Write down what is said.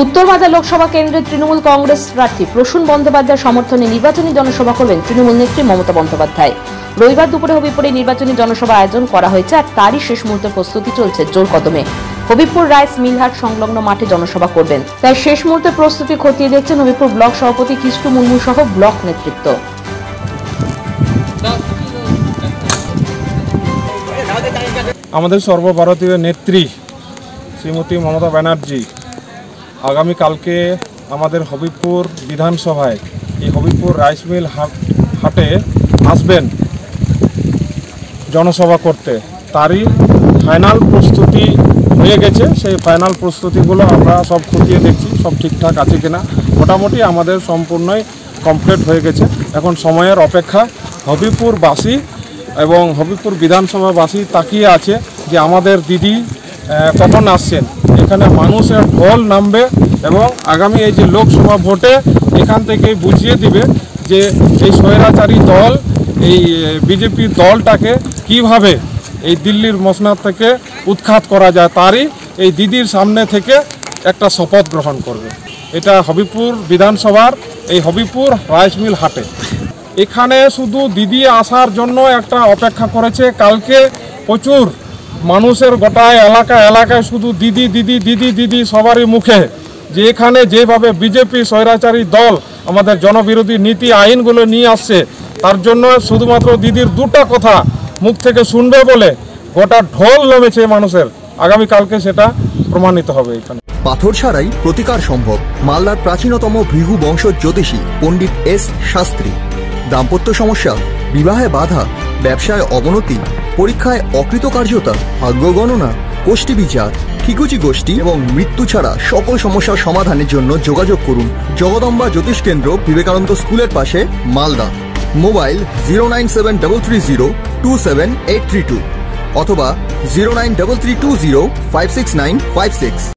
উত্তরবাজার লোকসভা কেন্দ্রের তৃণমূল কংগ্রেস প্রার্থী প্রসূন বন্দ্যোপাধ্যায়ের সমর্থনে নির্বাচনী জনসভা করবেন তৃণমূল নেত্রী মমতা বন্দ্যোপাধ্যায়। রবিবার দুপুরে হবিপুরে নির্বাচনী জনসভা আয়োজন করা হয়েছে, আর তারই শেষ মুহূর্তের প্রস্তুতি চলছে জোর কদমে। হবিপুর রাইস মিলহাট সংলগ্ন মাঠে জনসভা করবেন, তাই শেষ মুহূর্তের প্রস্তুতি খতিয়ে দেখছেন হবিপুর ব্লক সভাপতি কিষ্টু মুর্মু সহ ব্লক নেতৃত্ব। আমাদের সর্বভারতীয় নেত্রী শ্রীমতী মমতা ব্যানার্জি আগামীকালকে আমাদের হবিপুর বিধানসভায় এই হবিপুর রাইস মিল হাটে আসবেন জনসভা করতে। তারই ফাইনাল প্রস্তুতি হয়ে গেছে। সেই ফাইনাল প্রস্তুতিগুলো আমরা সব খতিয়ে দেখছি, সব ঠিকঠাক আছে কিনা। মোটামুটি আমাদের সম্পূর্ণই কমপ্লিট হয়ে গেছে। এখন সময়ের অপেক্ষা। হবিপুরবাসী এবং হবিপুর বিধানসভাবাসী তাকিয়ে আছে যে আমাদের দিদি কখন আসছেন। এখানে মানুষের ঢল নামবে এবং আগামী এই যে লোকসভা ভোটে এখান থেকেই বুঝিয়ে দিবে যে এই স্বৈরাচারী দল, এই বিজেপি দলটাকে কিভাবে এই দিল্লির মসনদ থেকে উৎখাত করা যায়। তারই এই দিদির সামনে থেকে একটা শপথ গ্রহণ করবে। এটা হবিপুর বিধানসভার এই হবিপুর রাইস মিল হাটে। এখানে শুধু দিদি আসার জন্য একটা অপেক্ষা করেছে। কালকে প্রচুর মানুষের গোটায় এলাকায় শুধু দিদি দিদি দিদি দিদি সবারই মুখে, যে এখানে যেভাবে বিজেপি স্বৈরাচারী দল আমাদের জনবিরোধী নীতি আইনগুলো নিয়ে আসছে, তার জন্য শুধুমাত্র দিদির দুটো কথা মুখ থেকে শুনবে বলে গোটা ঢোল নেমেছে মানুষের। আগামীকালকে সেটা প্রমাণিত হবে। এখানে পাথর ছাড়াই প্রতিকার সম্ভব। মালদার প্রাচীনতম ভৃগু বংশ জ্যোতিষী পণ্ডিত এস শাস্ত্রী। দাম্পত্য সমস্যা, বিবাহে বাধা, ব্যবসায় অবনতি, পরীক্ষায় অকৃতকার্যতা, ভাগ্য গণনা, গোষ্ঠী বিচার, ঠিকুচি গোষ্ঠী এবং মৃত্যু ছাড়া সকল সমস্যার সমাধানের জন্য যোগাযোগ করুন জগদম্বা জ্যোতিষ কেন্দ্র, বিবেকানন্দ স্কুলের পাশে, মালদা। মোবাইল 09733027832 অথবা 09332056956।